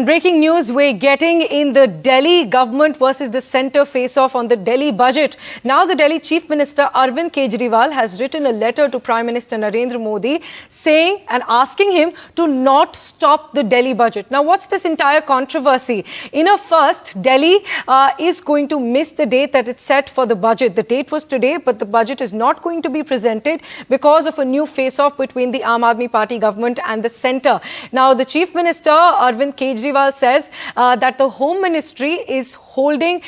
And breaking news, we're getting in the Delhi government versus the centre face-off on the Delhi budget. Now the Delhi Chief Minister Arvind Kejriwal has written a letter to Prime Minister Narendra Modi saying and asking him to not stop the Delhi budget. Now what's this entire controversy? In a first, Delhi is going to miss the date that it's set for the budget. The date was today, but the budget is not going to be presented because of a new face-off between the Aam Aadmi Party government and the centre. Now the Chief Minister Arvind Kejriwal says that the Home Ministry is holding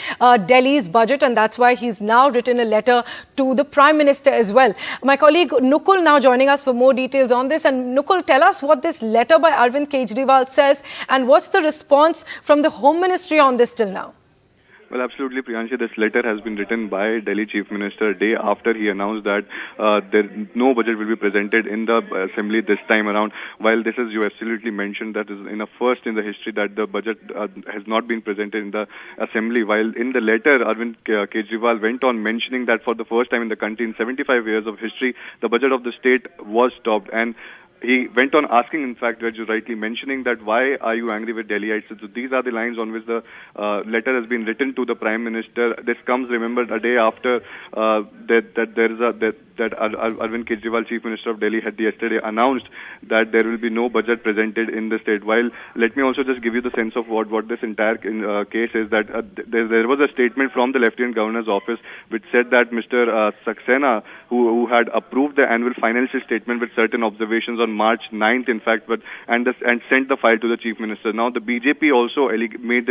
Delhi's budget, and that's why he's now written a letter to the Prime Minister as well. My colleague Nukul now joining us for more details on this. And Nukul, tell us what this letter by Arvind Kejriwal says and what's the response from the Home Ministry on this till now? Well, absolutely, Priyanshi. This letter has been written by Delhi Chief Minister a day after he announced that no budget will be presented in the Assembly this time around. While this is, you absolutely mentioned, that is in a first in the history that the budget has not been presented in the Assembly. While in the letter, Arvind Kejriwal went on mentioning that for the first time in the country in 75 years of history, the budget of the state was stopped. And he went on asking, in fact, as you rightly mentioning, that why are you angry with Delhiites? So these are the lines on which the letter has been written to the Prime Minister. This comes, remember, a day after that Arvind Kejriwal, Chief Minister of Delhi, had yesterday announced that there will be no budget presented in the state. While let me also just give you the sense of what this entire case is, that there was a statement from the Lieutenant Governor's office which said that Mr. Saxena, who had approved the annual financial statement with certain observations on March 9th, in fact, and sent the file to the Chief Minister. Now, the BJP also made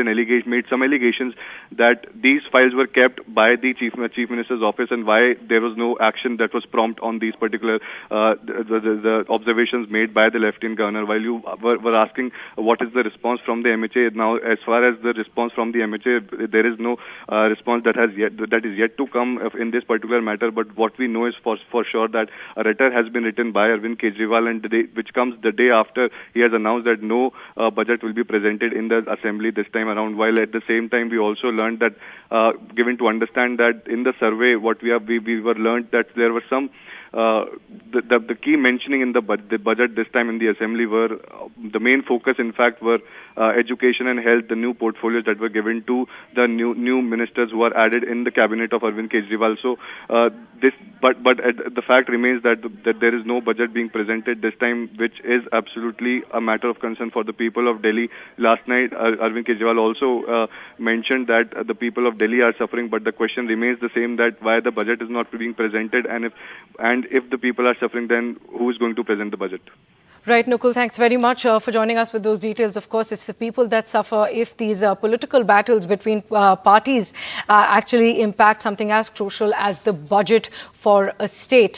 some allegations that these files were kept by the Chief Minister's office, and why there was no action that was prompt on these particular the observations made by the Lieutenant Governor. While you were asking what is the response from the MHA, now as far as the response from the MHA, there is no response that is yet to come in this particular matter. But what we know is for sure that a letter has been written by Arvind Kejriwal, and which comes the day after he has announced that no budget will be presented in the Assembly this time around. While at the same time we also learned that, given to understand that in the survey, what we were learned that there were some the key mentioning in the budget this time in the Assembly were the main focus, in fact, were education and health, the new portfolios that were given to the new ministers who are added in the cabinet of Arvind Kejriwal. So the fact remains that there is no budget being presented this time, which is absolutely a matter of concern for the people of Delhi. Last night, Arvind Kejriwal also mentioned that the people of Delhi are suffering, but the question remains the same, that why the budget is not being presented, and if the people are suffering, then who is going to present the budget? Right, Nukul, thanks very much for joining us with those details. Of course, it's the people that suffer if these political battles between parties actually impact something as crucial as the budget for a state.